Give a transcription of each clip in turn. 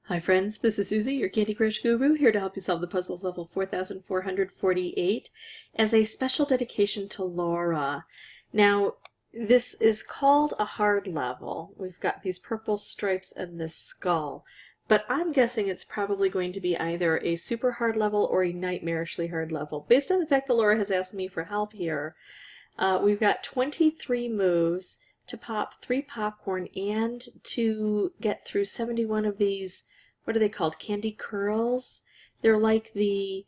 Hi friends, this is Susie, your Candy Crush Guru, here to help you solve the puzzle of level 4448 as a special dedication to Laura. Now, this is called a hard level. We've got these purple stripes and this skull, but I'm guessing it's probably going to be either a super hard level or a nightmarishly hard level. Based on the fact that Laura has asked me for help here, we've got 23 moves to pop 3 popcorn and to get through 71 of these, what are they called? Candy curls? They're like the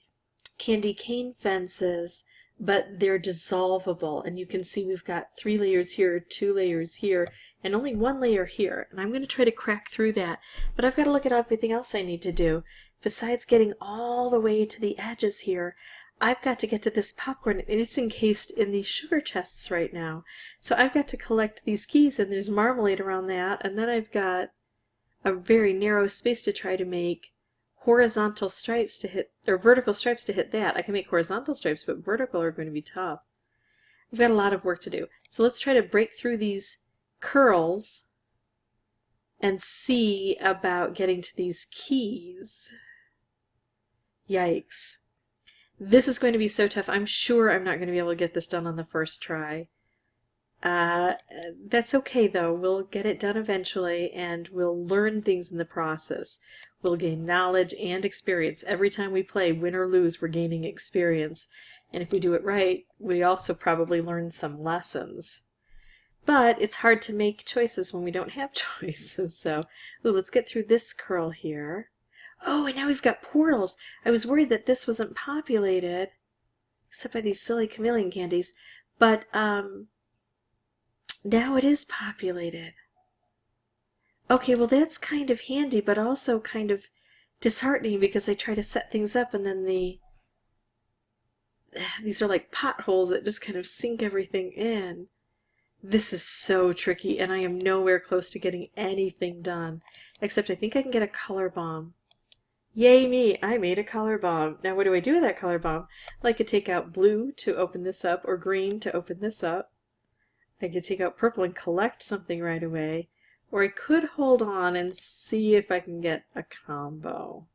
candy cane fences, but they're dissolvable. And you can see we've got 3 layers here, 2 layers here, and only 1 layer here. And I'm going to try to crack through that. But I've got to look at everything else I need to do. Besides getting all the way to the edges here, I've got to get to this popcorn, and it's encased in these sugar chests right now. So I've got to collect these keys, and there's marmalade around that, and then I've got a very narrow space to try to make horizontal stripes to hit, or vertical stripes to hit that. I can make horizontal stripes, but vertical are going to be tough. I've got a lot of work to do. So let's try to break through these curls and see about getting to these keys. Yikes. This is going to be so tough. I'm sure I'm not going to be able to get this done on the first try. That's okay though. We'll get it done eventually, and we'll learn things in the process. We'll gain knowledge and experience. Every time we play, win or lose, we're gaining experience. And if we do it right, we also probably learn some lessons. But it's hard to make choices when we don't have choices. So, ooh, let's get through this curl here. Oh, and now we've got portals. I was worried that this wasn't populated, except by these silly chameleon candies. But, now it is populated. Okay, well that's kind of handy, but also kind of disheartening because I try to set things up and then these are like potholes that just kind of sink everything in. This is so tricky, and I am nowhere close to getting anything done. Except I think I can get a color bomb. Yay me, I made a color bomb. Now what do I do with that color bomb? Well, I could take out blue to open this up, or green to open this up. I could take out purple and collect something right away, or I could hold on and see if I can get a combo.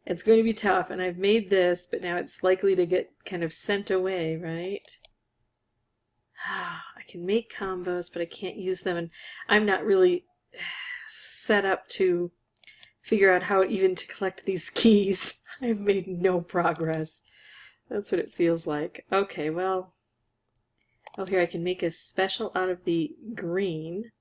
It's going to be tough, and I've made this, but now it's likely to get kind of sent away, right? I can make combos, but I can't use them, and I'm not really set up to figure out how even to collect these keys. I've made no progress. That's what it feels like. Okay, well... Oh, here I can make a special out of the green,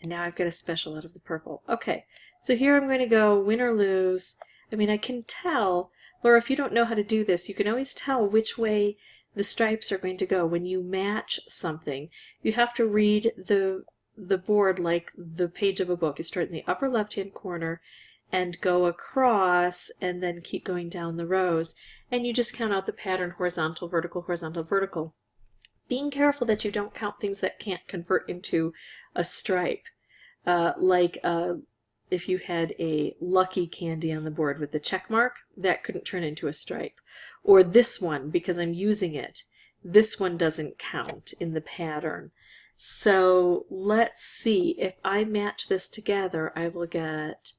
and now I've got a special out of the purple. Okay, so here I'm going to go win or lose. I mean, I can tell, Laura, if you don't know how to do this, you can always tell which way the stripes are going to go. When you match something, you have to read the board like the page of a book. You start in the upper left-hand corner and go across, and then keep going down the rows, and you just count out the pattern: horizontal, vertical, horizontal, vertical. Being careful that you don't count things that can't convert into a stripe. If you had a lucky candy on the board with the check mark, that couldn't turn into a stripe. Or this one, because I'm using it, this one doesn't count in the pattern. So let's see, if I match this together, I will get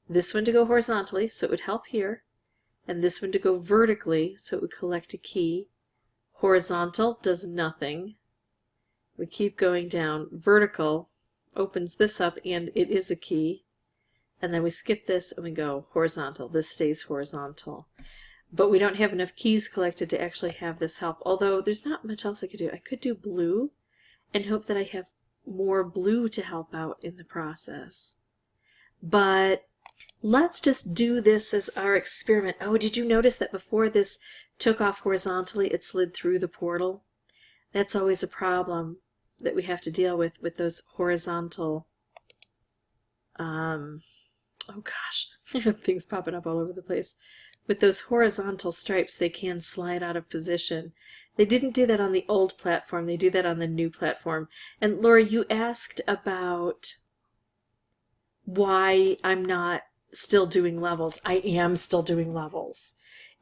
this one to go horizontally, so it would help here, and this one to go vertically, so it would collect a key. Horizontal does nothing. We keep going down. Vertical opens this up, and it is a key. And then we skip this and we go horizontal. This stays horizontal. But we don't have enough keys collected to actually have this help. Although there's not much else I could do. I could do blue and hope that I have more blue to help out in the process. But let's just do this as our experiment. Oh, did you notice that before this took off horizontally, it slid through the portal? That's always a problem that we have to deal with those horizontal, oh gosh, things popping up all over the place. With those horizontal stripes, they can slide out of position. They didn't do that on the old platform. They do that on the new platform. And Laura, you asked about why I'm not still doing levels. I am still doing levels.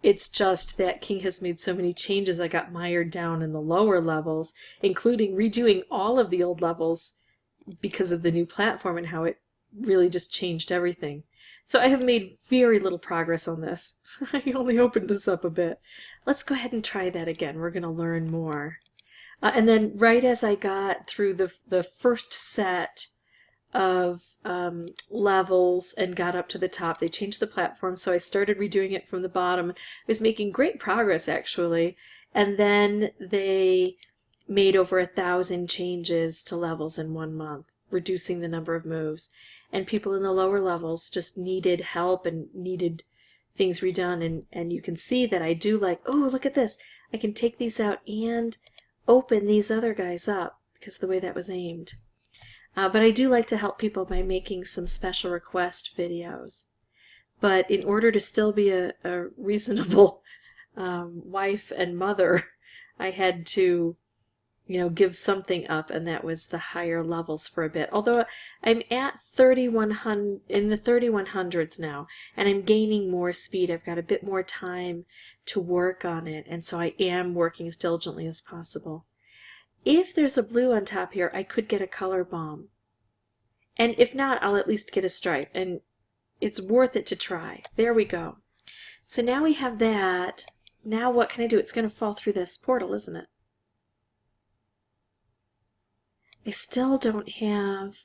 It's just that King has made so many changes, I got mired down in the lower levels, including redoing all of the old levels because of the new platform and how it really just changed everything. So I have made very little progress on this. I only opened this up a bit. Let's go ahead and try that again. We're going to learn more. And then right as I got through the first set of levels and got up to the top, they changed the platform, so I started redoing it from the bottom. I was making great progress, actually, and then they made over 1,000 changes to levels in 1 month, reducing the number of moves. And people in the lower levels just needed help and needed things redone, and you can see that I do like, oh, look at this. I can take these out and open these other guys up because of the way that was aimed. But I do like to help people by making some special request videos. But in order to still be a reasonable wife and mother, I had to, give something up, and that was the higher levels for a bit. Although I'm at 3100 in the 3100s now, and I'm gaining more speed. I've got a bit more time to work on it, and so I am working as diligently as possible. If there's a blue on top here, I could get a color bomb. And if not, I'll at least get a stripe, and it's worth it to try. There we go. So now we have that. Now what can I do? It's going to fall through this portal, isn't it? I still don't have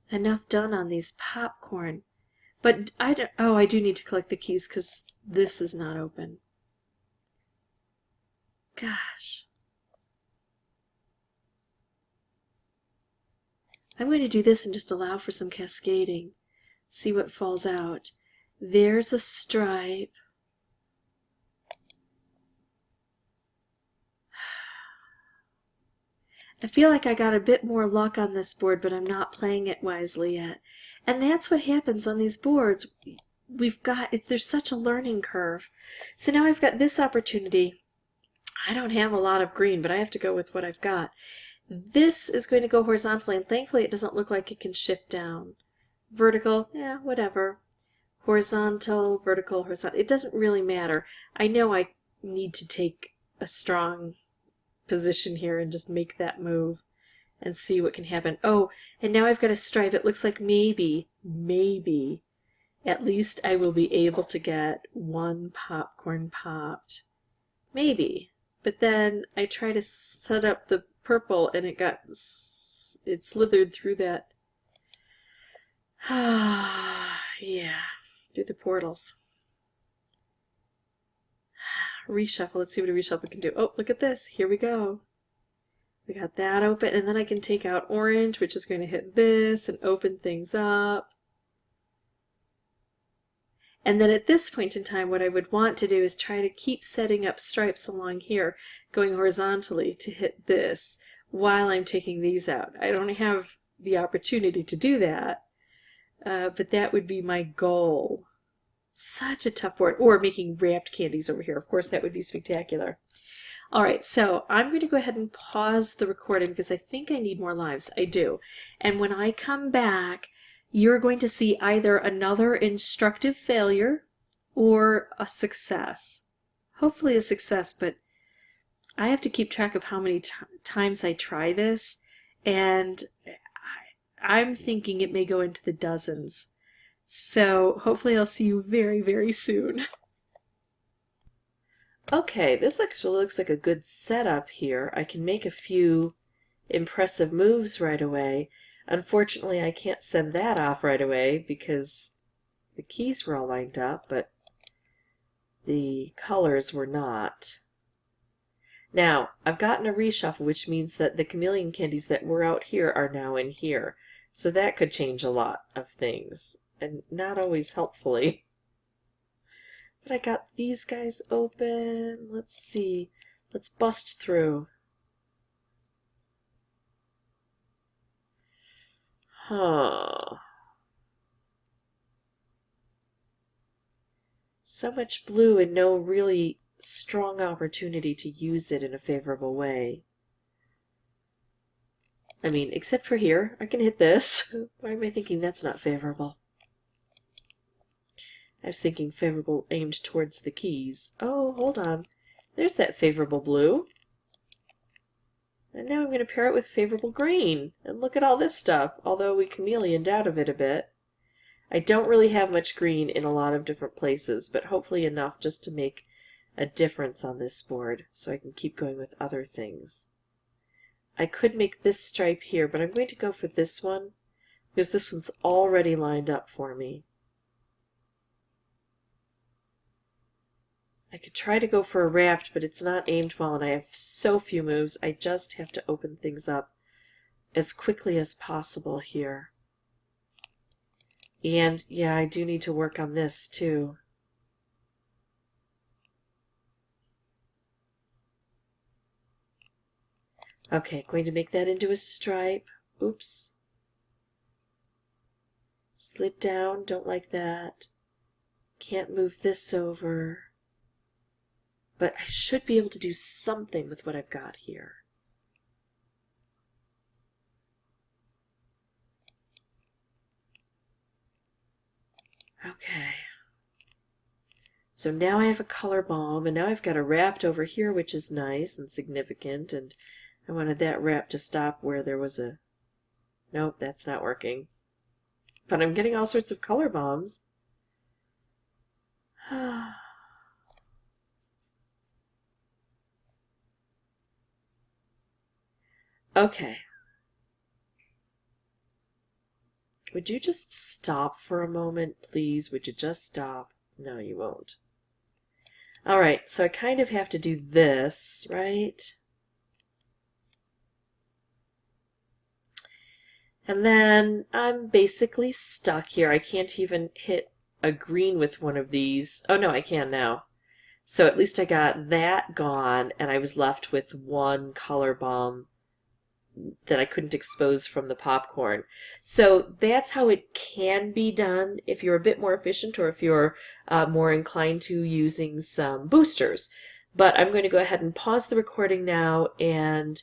enough done on these popcorn. But I do need to collect the keys because this is not open. Gosh. I'm going to do this and just allow for some cascading. See what falls out. There's a stripe. I feel like I got a bit more luck on this board, but I'm not playing it wisely yet. And that's what happens on these boards. There's such a learning curve. So now I've got this opportunity. I don't have a lot of green, but I have to go with what I've got. This is going to go horizontally, and thankfully it doesn't look like it can shift down. Vertical, yeah, whatever. Horizontal, vertical, horizontal. It doesn't really matter. I know I need to take a strong position here and just make that move and see what can happen. Oh, and now I've got a stripe. It looks like maybe, at least I will be able to get one popcorn popped. Maybe. But then I try to set up the purple and it slithered through that. Yeah, through the portals. Reshuffle. Let's see what a reshuffle can do. Oh, look at this. Here we go. We got that open, and then I can take out orange, which is going to hit this and open things up. And then at this point in time, what I would want to do is try to keep setting up stripes along here, going horizontally to hit this while I'm taking these out. I don't have the opportunity to do that, but that would be my goal. Such a tough board. Or making wrapped candies over here. Of course, that would be spectacular. All right, so I'm going to go ahead and pause the recording because I think I need more lives. I do. And when I come back, you're going to see either another instructive failure or a success. Hopefully a success, but I have to keep track of how many times I try this, and I'm thinking it may go into the dozens. So hopefully I'll see you very, very soon. Okay, this actually looks like a good setup here. I can make a few impressive moves right away. Unfortunately, I can't send that off right away because the keys were all lined up, but the colors were not. Now, I've gotten a reshuffle, which means that the chameleon candies that were out here are now in here. So that could change a lot of things, and not always helpfully. But I got these guys open. Let's see. Let's bust through. Huh. So much blue and no really strong opportunity to use it in a favorable way. I mean, except for here. I can hit this. Why am I thinking that's not favorable? I was thinking favorable aimed towards the keys. Oh, hold on. There's that favorable blue. And now I'm going to pair it with favorable grain. And look at all this stuff, although we chameleoned out of it a bit. I don't really have much green in a lot of different places, but hopefully enough just to make a difference on this board so I can keep going with other things. I could make this stripe here, but I'm going to go for this one because this one's already lined up for me. I could try to go for a wrapped, but it's not aimed well and I have so few moves. I just have to open things up as quickly as possible here. And yeah, I do need to work on this too. Okay, going to make that into a stripe. Oops. Slid down, don't like that. Can't move this over. But I should be able to do something with what I've got here. Okay. So now I have a color bomb, and now I've got a wrapped over here, which is nice and significant, and I wanted that wrap to stop where there was a... Nope, that's not working. But I'm getting all sorts of color bombs. Okay. Would you just stop for a moment, please? Would you just stop? No, you won't. Alright, so I kind of have to do this, right? And then I'm basically stuck here. I can't even hit a green with one of these. Oh no, I can now. So at least I got that gone, and I was left with one color bomb that I couldn't expose from the popcorn. So that's how it can be done if you're a bit more efficient or if you're more inclined to using some boosters. But I'm going to go ahead and pause the recording now and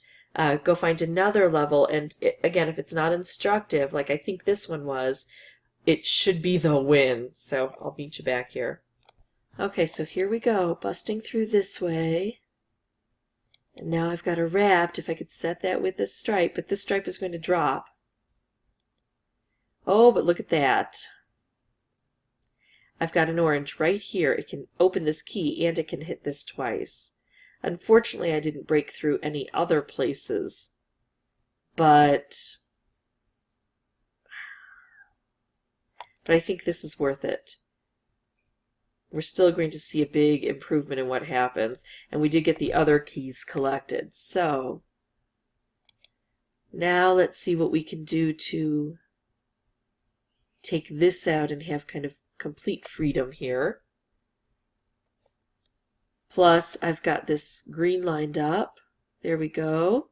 go find another level. And again, if it's not instructive, like I think this one was, it should be the win. So I'll meet you back here. Okay, so here we go, busting through this way. And now I've got a wrapped, if I could set that with this stripe, but this stripe is going to drop. Oh, but look at that. I've got an orange right here. It can open this key and it can hit this twice. Unfortunately, I didn't break through any other places, but I think this is worth it. We're still going to see a big improvement in what happens. And we did get the other keys collected. So now let's see what we can do to take this out and have kind of complete freedom here. Plus, I've got this green lined up. There we go.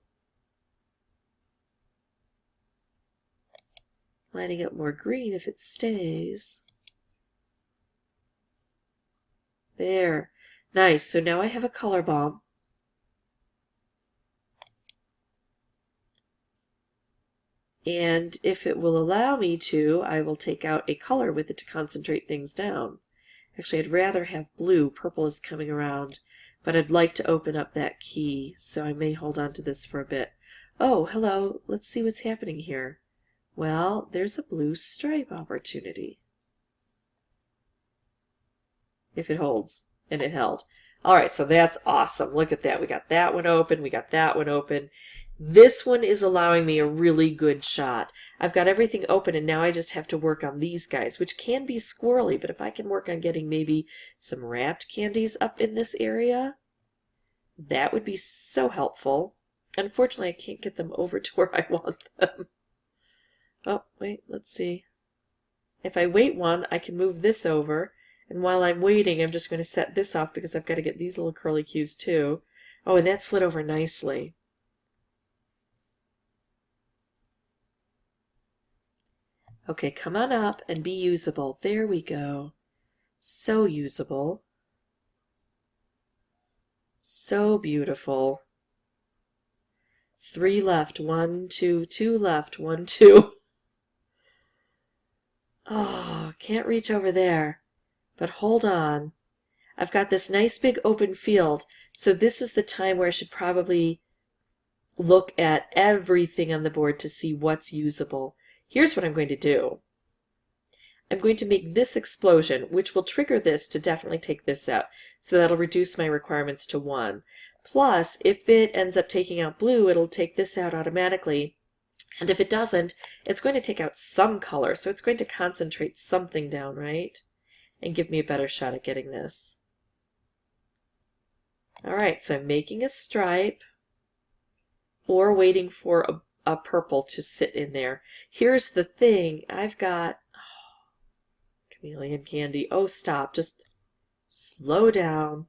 Lining up more green if it stays. There. Nice. So now I have a color bomb. And if it will allow me to, I will take out a color with it to concentrate things down. Actually, I'd rather have blue. Purple is coming around. But I'd like to open up that key, so I may hold on to this for a bit. Oh, hello. Let's see what's happening here. Well, there's a blue stripe opportunity. If it holds, and it held. All right, so that's awesome. Look at that. We got that one open. We got that one open. This one is allowing me a really good shot. I've got everything open, and now I just have to work on these guys, which can be squirrely, but if I can work on getting maybe some wrapped candies up in this area, that would be so helpful. Unfortunately, I can't get them over to where I want them. Oh, wait, let's see. If I wait one, I can move this over. And while I'm waiting, I'm just going to set this off because I've got to get these little curly cues too. Oh, and that slid over nicely. Okay, come on up and be usable. There we go. So usable. So beautiful. 3 left. 1, 2, 2 left. 1, 2. Oh, can't reach over there. But hold on. I've got this nice big open field, so this is the time where I should probably look at everything on the board to see what's usable. Here's what I'm going to do. I'm going to make this explosion, which will trigger this to definitely take this out. So that'll reduce my requirements to 1. Plus, if it ends up taking out blue, it'll take this out automatically. And if it doesn't, it's going to take out some color. So it's going to concentrate something down, right? And give me a better shot at getting this. All right, so I'm making a stripe or waiting for a purple to sit in there. Here's the thing. I've got chameleon candy. Oh, stop. Just slow down.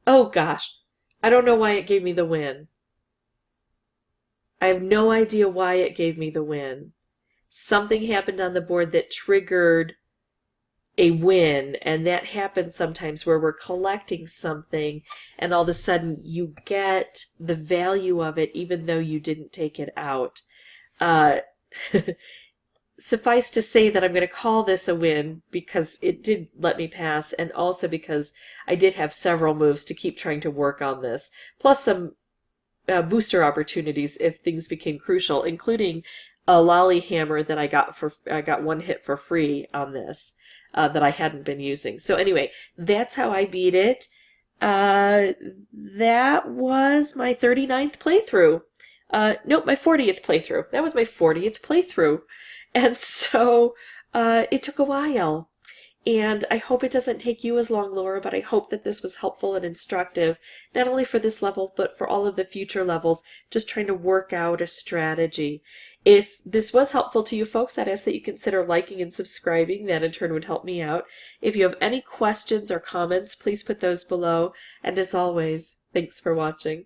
Oh, gosh. I don't know why it gave me the win. I have no idea why it gave me the win. Something happened on the board that triggered a win, and that happens sometimes where we're collecting something and all of a sudden you get the value of it even though you didn't take it out. Suffice to say that I'm going to call this a win because it did let me pass, and also because I did have several moves to keep trying to work on this, plus some booster opportunities if things became crucial, including a lolly hammer that I got 1 hit for free on this that I hadn't been using. So anyway, that's how I beat it. That was my 39th playthrough. Nope, my 40th playthrough. That was my 40th playthrough. And so it took a while. And I hope it doesn't take you as long, Laura, but I hope that this was helpful and instructive, not only for this level, but for all of the future levels, just trying to work out a strategy. If this was helpful to you folks, I'd ask that you consider liking and subscribing. That in turn would help me out. If you have any questions or comments, please put those below. And as always, thanks for watching.